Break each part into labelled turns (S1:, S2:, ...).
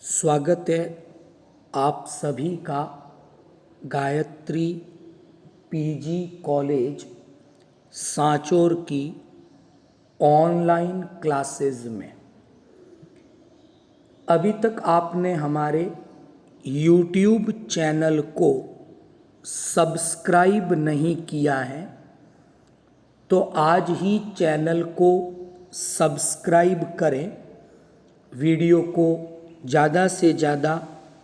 S1: स्वागत है आप सभी का गायत्री पीजी कॉलेज सांचौर की ऑनलाइन क्लासेस में। अभी तक आपने हमारे यूट्यूब चैनल को सब्सक्राइब नहीं किया है तो आज ही चैनल को सब्सक्राइब करें, वीडियो को ज़्यादा से ज़्यादा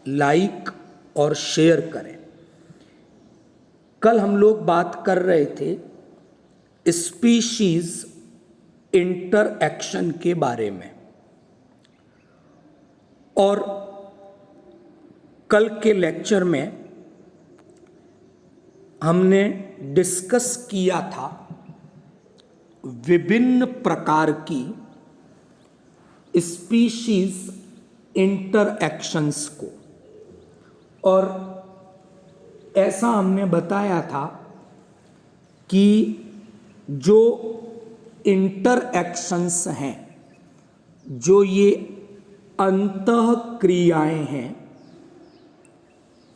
S1: लाइक और शेयर करें। कल हम लोग बात कर रहे थे स्पीशीज इंटरएक्शन के बारे में और कल के लेक्चर में हमने डिस्कस किया था विभिन्न प्रकार की स्पीशीज इंटरएक्शंस को, और ऐसा हमने बताया था कि जो इंटरएक्शंस हैं, जो ये अंतः क्रियाएं हैं,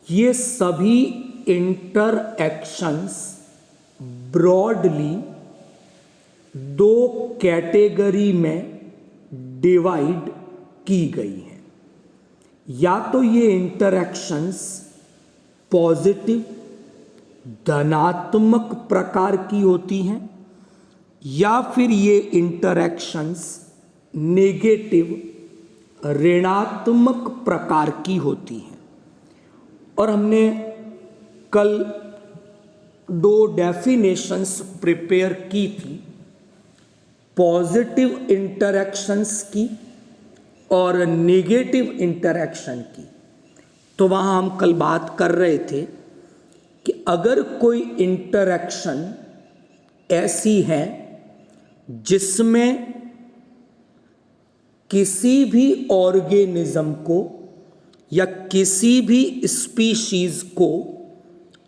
S1: ये सभी इंटरएक्शंस ब्रॉडली दो कैटेगरी में डिवाइड की गई हैं। या तो ये इंटरैक्शंस पॉजिटिव धनात्मक प्रकार की होती हैं या फिर ये इंटरैक्शंस नेगेटिव ऋणात्मक प्रकार की होती हैं। और हमने कल दो डेफिनेशंस प्रिपेयर की थी, पॉजिटिव इंटरैक्शंस की और नेगेटिव इंटरैक्शन की। तो वहाँ हम कल बात कर रहे थे कि अगर कोई इंटरैक्शन ऐसी है जिसमें किसी भी ऑर्गेनिज्म को या किसी भी स्पीशीज को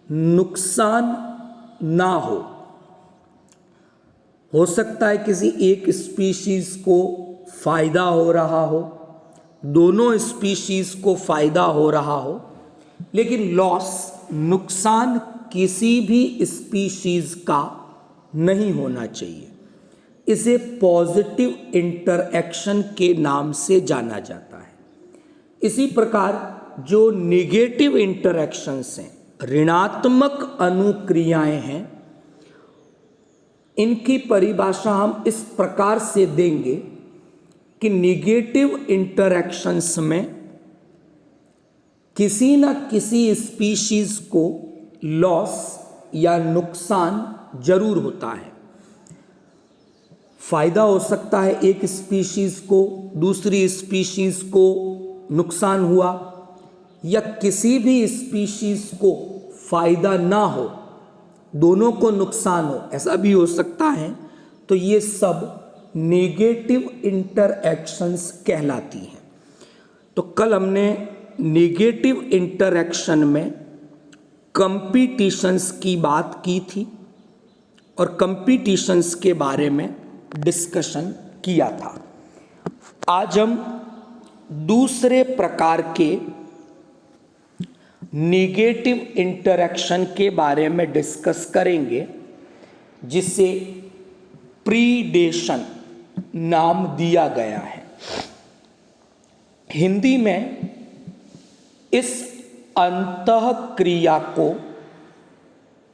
S1: नुकसान ना हो सकता है किसी एक स्पीशीज को फायदा हो रहा हो, दोनों स्पीशीज को फायदा हो रहा हो, लेकिन लॉस नुकसान किसी भी स्पीशीज का नहीं होना चाहिए। इसे पॉजिटिव इंटरएक्शन के नाम से जाना जाता है। इसी प्रकार जो नेगेटिव इंटरएक्शंस हैं, ऋणात्मक अनुक्रियाएं हैं, इनकी परिभाषा हम इस प्रकार से देंगे कि नेगेटिव इंटरैक्शंस में किसी न किसी स्पीशीज को लॉस या नुकसान जरूर होता है। फायदा हो सकता है एक स्पीशीज को, दूसरी स्पीशीज को नुकसान हुआ, या किसी भी स्पीशीज को फायदा ना हो, दोनों को नुकसान हो, ऐसा भी हो सकता है। तो ये सब नेगेटिव इंटरएक्शंस कहलाती हैं। तो कल हमने नेगेटिव इंटरएक्शन में कंपटीशंस की बात की थी और कंपटीशंस के बारे में डिस्कशन किया था। आज हम दूसरे प्रकार के नेगेटिव इंटरएक्शन के बारे में डिस्कस करेंगे, जिसे प्रीडेशन नाम दिया गया है। हिंदी में इस अंतः क्रिया को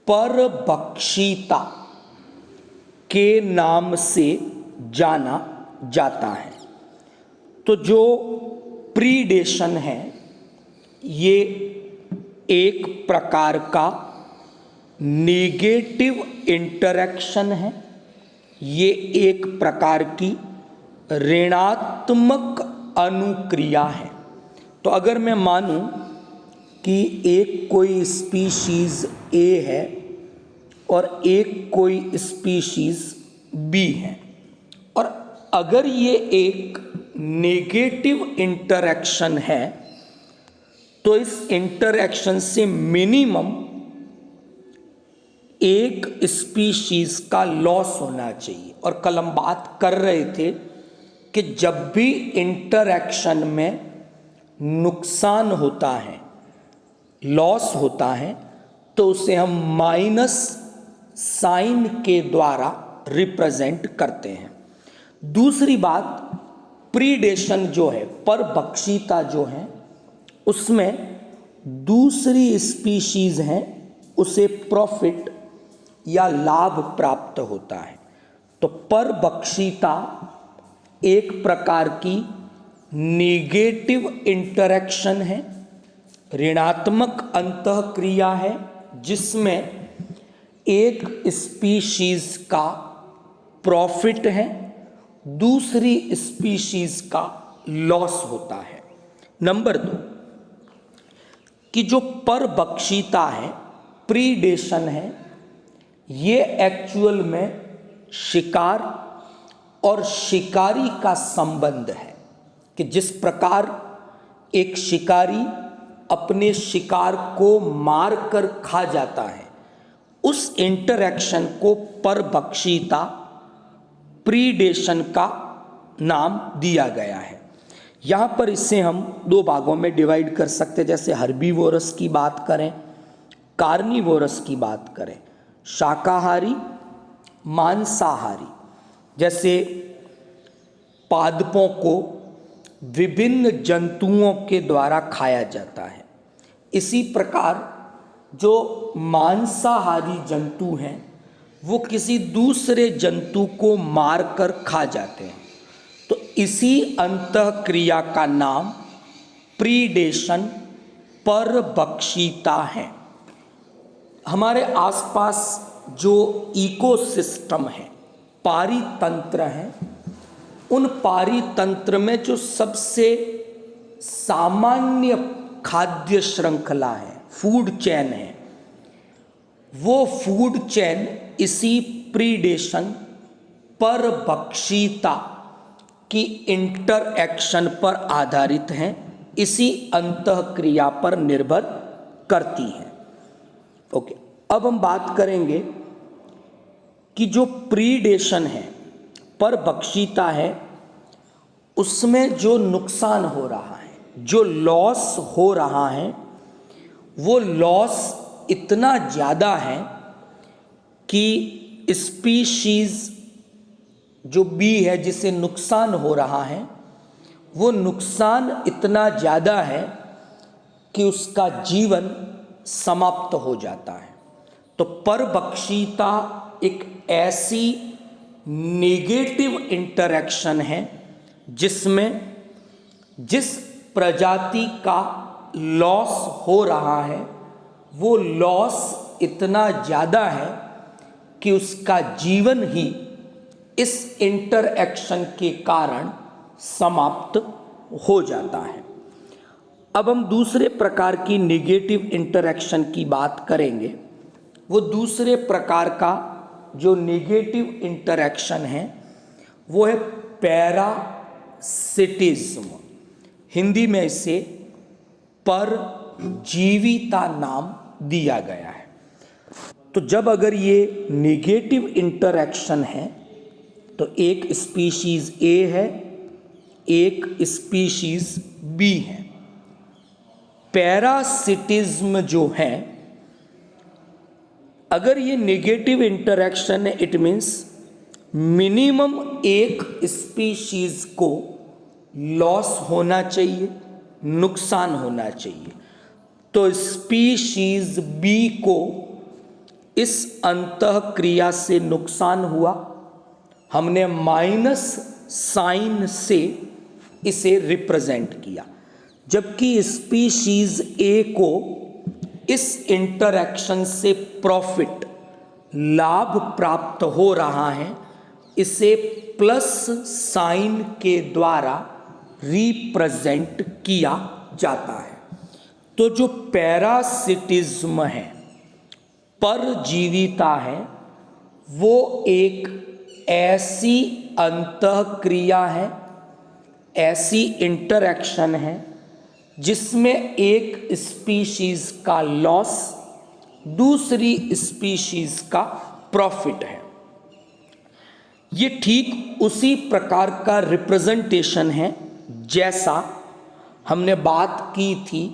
S1: परभक्षिता के नाम से जाना जाता है। तो जो प्रीडेशन है, ये एक प्रकार का नेगेटिव इंटरैक्शन है, ये एक प्रकार की ऋणात्मक अनुक्रिया है। तो अगर मैं मानूं कि एक कोई स्पीशीज ए है और एक कोई स्पीशीज बी है, और अगर ये एक नेगेटिव इंटरैक्शन है, तो इस इंटरैक्शन से मिनिमम एक स्पीशीज का लॉस होना चाहिए। और कल हम बात कर रहे थे कि जब भी इंटरैक्शन में नुकसान होता है, लॉस होता है, तो उसे हम माइनस साइन के द्वारा रिप्रेजेंट करते हैं। दूसरी बात, प्रीडेशन जो है, परभक्षिता जो है, उसमें दूसरी स्पीशीज हैं उसे प्रॉफिट या लाभ प्राप्त होता है। तो परभक्षिता एक प्रकार की नेगेटिव इंटरेक्शन है, ऋणात्मक अंतःक्रिया है, जिसमें एक स्पीशीज का प्रॉफिट है, दूसरी स्पीशीज का लॉस होता है। नंबर 2 कि जो परभक्षिता है, प्रीडेशन है, ये एक्चुअल में शिकार और शिकारी का संबंध है कि जिस प्रकार एक शिकारी अपने शिकार को मार कर खा जाता है, उस इंटरैक्शन को परभक्षिता, प्रीडेशन का नाम दिया गया है। यहाँ पर इसे हम 2 भागों में डिवाइड कर सकते हैं, जैसे हर्बीवोरस की बात करें, कार्निवोरस की बात करें, शाकाहारी, मांसाहारी। जैसे पादपों को विभिन्न जंतुओं के द्वारा खाया जाता है, इसी प्रकार जो मांसाहारी जंतु हैं वो किसी दूसरे जंतु को मारकर खा जाते हैं। तो इसी अंतःक्रिया का नाम प्रीडेशन, परभक्षिता है। हमारे आसपास जो इकोसिस्टम है, पारितंत्र है, उन पारितंत्र में जो सबसे सामान्य खाद्य श्रृंखला है, फूड चेन है, वो फूड चेन इसी प्रीडेशन, परभक्षिता की इंटरएक्शन पर आधारित हैं, इसी अंतःक्रिया पर निर्भर करती हैं। ओके, अब हम बात करेंगे कि जो प्रीडेशन है, परभक्षिता है, उसमें जो नुकसान हो रहा है, जो लॉस हो रहा है, वो लॉस इतना ज़्यादा है कि स्पीशीज जो बी है जिसे नुकसान हो रहा है, वो नुकसान इतना ज़्यादा है कि उसका जीवन समाप्त हो जाता है। तो परभक्षिता एक ऐसी नेगेटिव इंटरैक्शन है जिसमें जिस प्रजाति का लॉस हो रहा है, वो लॉस इतना ज़्यादा है कि उसका जीवन ही इस इंटरएक्शन के कारण समाप्त हो जाता है। अब हम दूसरे प्रकार की नेगेटिव इंटरैक्शन की बात करेंगे। वो दूसरे प्रकार का जो नेगेटिव इंटरैक्शन है वो है पैरासिटिज्म। हिंदी में इसे परजीविता नाम दिया गया है। तो जब अगर ये नेगेटिव इंटरैक्शन है तो एक स्पीशीज ए है, एक स्पीशीज बी है। पैरासिटिज्म जो है, अगर ये नेगेटिव इंटरैक्शन है, इट मीन्स मिनिमम एक स्पीशीज को लॉस होना चाहिए, नुकसान होना चाहिए। तो स्पीशीज बी को इस अंतःक्रिया से नुकसान हुआ, हमने माइनस साइन से इसे रिप्रेजेंट किया, जबकि स्पीशीज ए को इस इंटरैक्शन से प्रॉफिट, लाभ प्राप्त हो रहा है, इसे प्लस साइन के द्वारा रिप्रेजेंट किया जाता है। तो जो पैरासिटिज्म है, परजीविता है, वो एक ऐसी अंतःक्रिया है, ऐसी इंटरैक्शन है जिसमें एक स्पीशीज का लॉस, दूसरी स्पीशीज का प्रॉफिट है। ये ठीक उसी प्रकार का रिप्रेजेंटेशन है जैसा हमने बात की थी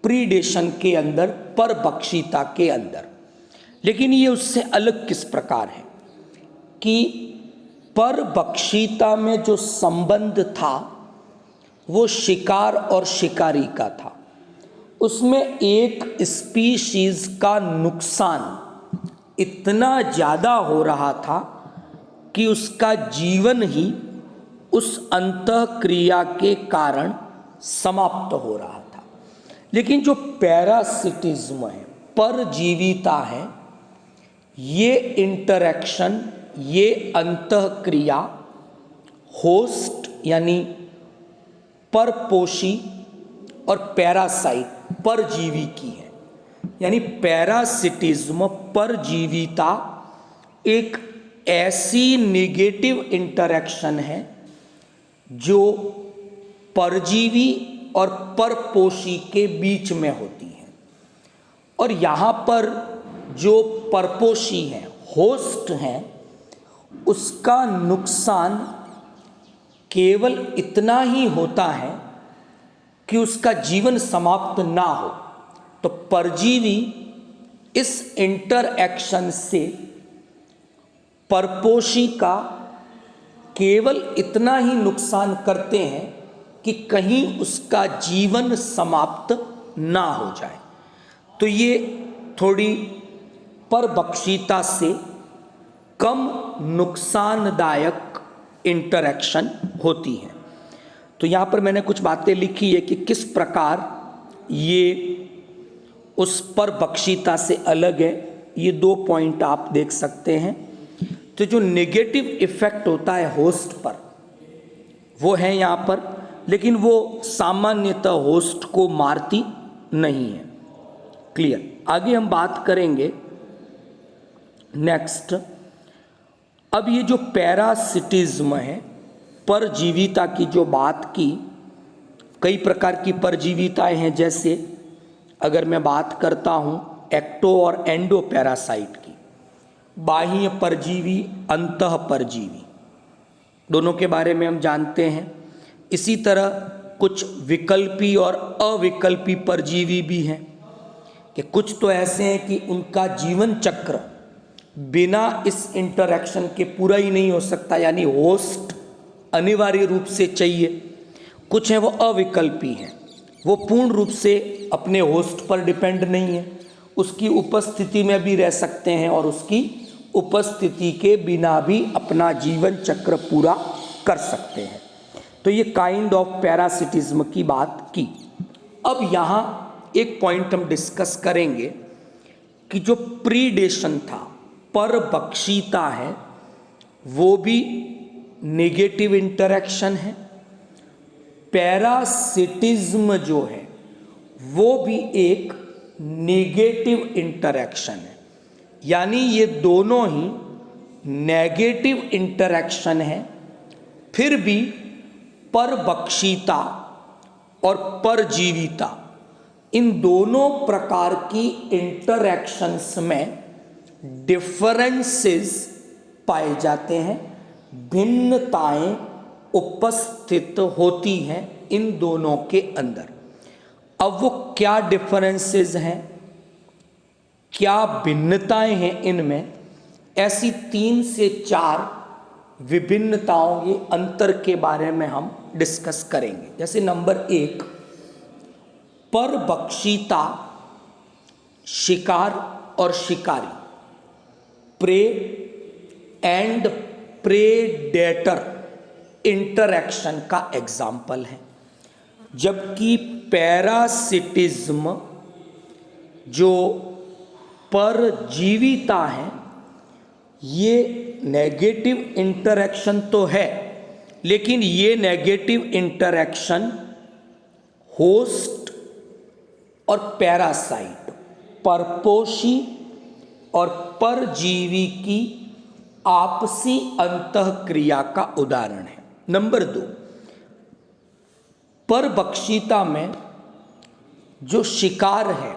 S1: प्रीडेशन के अंदर, परभक्षिता के अंदर। लेकिन ये उससे अलग किस प्रकार है कि परभक्षिता में जो संबंध था वो शिकार और शिकारी का था। उसमें एक स्पीशीज का नुकसान इतना ज़्यादा हो रहा था कि उसका जीवन ही उस अंतःक्रिया के कारण समाप्त हो रहा था। लेकिन जो पैरासिटिज्म है, परजीविता है, ये इंटरैक्शन, ये अंतःक्रिया होस्ट यानी परपोषी और पैरासाइट परजीवी की है। यानी पैरासिटिज्म, परजीविता एक ऐसी नेगेटिव इंटरैक्शन है जो परजीवी और परपोषी के बीच में होती है। और यहाँ पर जो परपोषी है, होस्ट हैं, उसका नुकसान केवल इतना ही होता है कि उसका जीवन समाप्त ना हो। तो परजीवी इस इंटरएक्शन से परपोषी का केवल इतना ही नुकसान करते हैं कि कहीं उसका जीवन समाप्त ना हो जाए। तो ये थोड़ी परभक्षिता से कम नुकसानदायक इंटरैक्शन होती है। तो यहाँ पर मैंने कुछ बातें लिखी है कि किस प्रकार ये उस परभक्षिता से अलग है। ये 2 पॉइंट आप देख सकते हैं। तो जो नेगेटिव इफेक्ट होता है होस्ट पर वो है यहाँ पर, लेकिन वो सामान्यतः होस्ट को मारती नहीं है। क्लियर। आगे हम बात करेंगे नेक्स्ट। अब ये जो पैरासिटिज्म है, परजीविता की जो बात की, कई प्रकार की परजीविताएं हैं। जैसे अगर मैं बात करता हूँ एक्टो और एंडो पैरासाइट की, बाह्य परजीवी, अंतः परजीवी, दोनों के बारे में हम जानते हैं। इसी तरह कुछ विकल्पी और अविकल्पी परजीवी भी हैं कि कुछ तो ऐसे हैं कि उनका जीवन चक्र बिना इस इंटरैक्शन के पूरा ही नहीं हो सकता, यानी होस्ट अनिवार्य रूप से चाहिए। कुछ हैं वो अविकल्पी हैं, वो पूर्ण रूप से अपने होस्ट पर डिपेंड नहीं है, उसकी उपस्थिति में भी रह सकते हैं और उसकी उपस्थिति के बिना भी अपना जीवन चक्र पूरा कर सकते हैं। तो ये काइंड ऑफ पैरासिटिज्म की बात की। अब यहाँ एक पॉइंट हम डिस्कस करेंगे कि जो प्रीडेशन था, परभक्षिता है, वो भी नेगेटिव इंटरैक्शन है। पैरासिटिज्म जो है वो भी एक नेगेटिव इंटरैक्शन है। यानी ये दोनों ही नेगेटिव इंटरैक्शन है। फिर भी परभक्षिता और परजीविता, इन दोनों प्रकार की इंटरैक्शंस में डिफरेंसेस पाए जाते हैं, भिन्नताएं उपस्थित होती हैं इन दोनों के अंदर। अब वो क्या डिफरेंसेस हैं, क्या भिन्नताएं हैं इनमें, ऐसी 3 से 4 विभिन्नताओं के अंतर के बारे में हम डिस्कस करेंगे। जैसे नंबर 1, परभक्षिता शिकार और शिकारी, प्रे एंड प्रेडेटर इंटरैक्शन का एग्जाम्पल है। जबकि पैरासिटिज्म जो परजीविता है, ये नेगेटिव इंटरैक्शन तो है, लेकिन ये नेगेटिव इंटरैक्शन होस्ट और पैरासाइट, परपोषी और परजीवी की आपसी अंतःक्रिया का उदाहरण है। नंबर 2, परभक्षिता में जो शिकार है,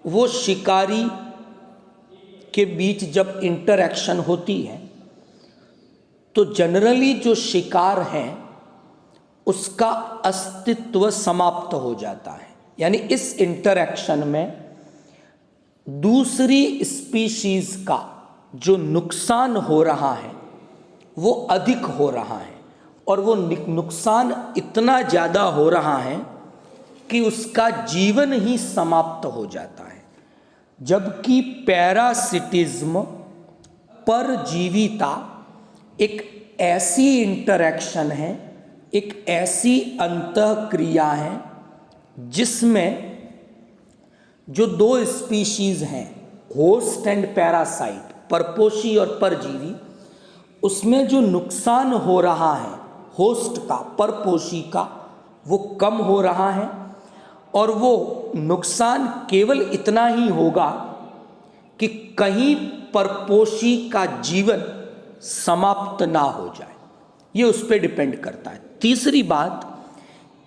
S1: वो शिकारी के बीच जब इंटरैक्शन होती है तो जनरली जो शिकार हैं उसका अस्तित्व समाप्त हो जाता है। यानी इस इंटरैक्शन में दूसरी स्पीशीज का जो नुकसान हो रहा है वो अधिक हो रहा है, और वो नुकसान इतना ज़्यादा हो रहा है कि उसका जीवन ही समाप्त हो जाता है। जबकि पैरासिटिज्म, परजीविता, एक ऐसी इंटरैक्शन है, एक ऐसी अंतःक्रिया है जिसमें जो दो स्पीशीज हैं, होस्ट एंड पैरासाइट, परपोषी और परजीवी, उसमें जो नुकसान हो रहा है होस्ट का, परपोषी का, वो कम हो रहा है, और वो नुकसान केवल इतना ही होगा कि कहीं परपोषी का जीवन समाप्त ना हो जाए। ये उस पर डिपेंड करता है। तीसरी बात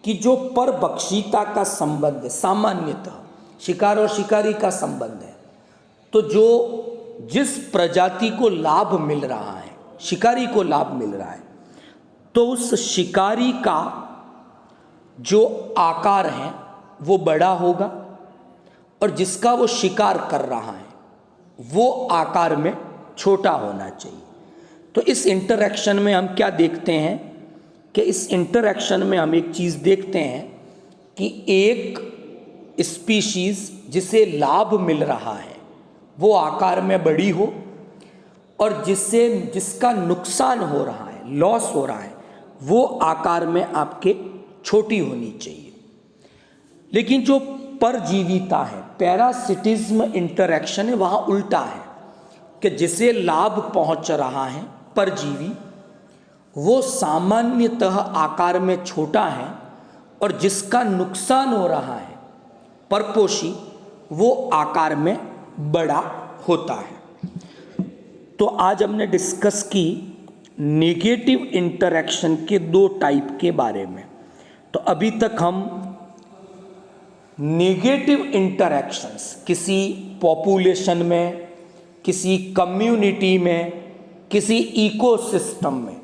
S1: कि जो परभक्षिता का संबंध है, सामान्यतः शिकार और शिकारी का संबंध है, तो जो जिस प्रजाति को लाभ मिल रहा है, शिकारी को लाभ मिल रहा है, तो उस शिकारी का जो आकार है वो बड़ा होगा, और जिसका वो शिकार कर रहा है वो आकार में छोटा होना चाहिए। तो इस इंटरैक्शन में हम क्या देखते हैं कि इस इंटरैक्शन में हम एक चीज़ देखते हैं कि एक स्पीशीज जिसे लाभ मिल रहा है वो आकार में बड़ी हो, और जिसका नुकसान हो रहा है, लॉस हो रहा है, वो आकार में आपके छोटी होनी चाहिए। लेकिन जो परजीविता है, पैरासिटिज्म इंटरैक्शन है, वहाँ उल्टा है कि जिसे लाभ पहुँच रहा है परजीवी, वो सामान्यतः आकार में छोटा है, और जिसका नुकसान हो रहा है परपोषी, वो आकार में बड़ा होता है। तो आज हमने डिस्कस की नेगेटिव इंटरैक्शन के दो टाइप के बारे में। तो अभी तक हम नेगेटिव इंटरैक्शंस, किसी पॉपुलेशन में, किसी कम्युनिटी में, किसी इकोसिस्टम में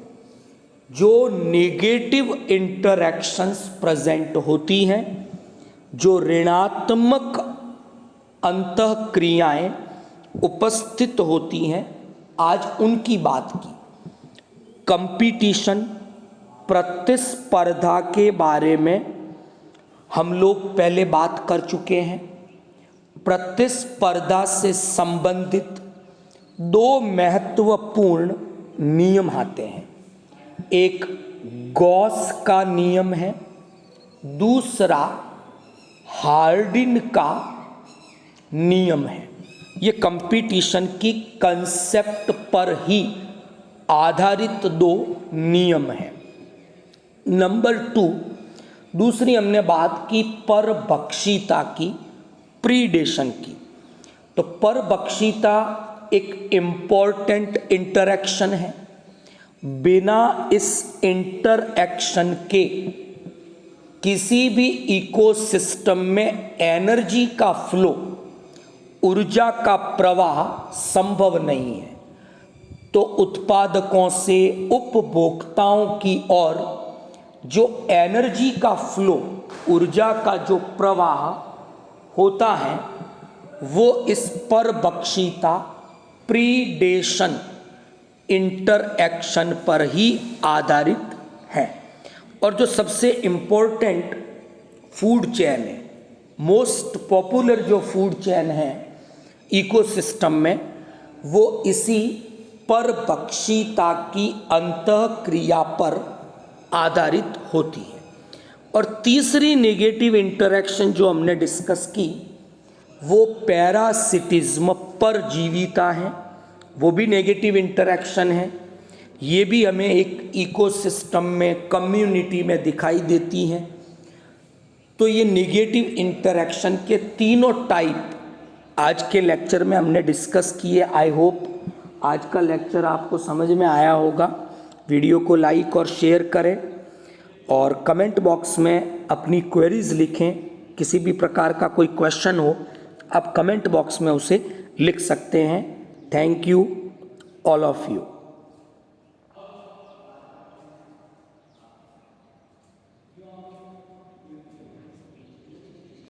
S1: जो नेगेटिव इंटरैक्शंस प्रेजेंट होती हैं, जो ऋणात्मक अंतःक्रियाएं उपस्थित होती हैं, आज उनकी बात की। कंपटीशन, प्रतिस्पर्धा के बारे में हम लोग पहले बात कर चुके हैं। प्रतिस्पर्धा से संबंधित दो महत्वपूर्ण नियम आते हैं। एक गॉस का नियम है, दूसरा हार्डिन का नियम है। ये कंपटीशन की कंसेप्ट पर ही आधारित दो नियम हैं। नंबर 2, दूसरी हमने बात की परभक्षिता की, प्रीडेशन की। तो परभक्षिता एक इम्पॉर्टेंट इंटरैक्शन है। बिना इस इंटरैक्शन के किसी भी इकोसिस्टम में एनर्जी का फ्लो, ऊर्जा का प्रवाह संभव नहीं है। तो उत्पादकों से उपभोक्ताओं की ओर जो एनर्जी का फ्लो, ऊर्जा का जो प्रवाह होता है, वो इस परभक्षिता, प्रीडेशन इंटरैक्शन पर ही आधारित है। और जो सबसे इम्पोर्टेंट फूड चेन है, मोस्ट पॉपुलर जो फूड चेन है इकोसिस्टम में, वो इसी परभक्षिता की अंतःक्रिया पर आधारित होती है। और तीसरी नेगेटिव इंटरैक्शन जो हमने डिस्कस की वो पैरासिटिज्म, परजीविता है। वो भी नेगेटिव इंटरैक्शन है। ये भी हमें एक इकोसिस्टम में, कम्युनिटी में दिखाई देती हैं। तो ये नेगेटिव इंटरैक्शन के तीनों टाइप आज के लेक्चर में हमने डिस्कस किए। आई होप आज का लेक्चर आपको समझ में आया होगा। वीडियो को लाइक और शेयर करें, और कमेंट बॉक्स में अपनी क्वेरीज लिखें। किसी भी प्रकार का कोई क्वेश्चन हो, आप कमेंट बॉक्स में उसे लिख सकते हैं। Thank you all of you.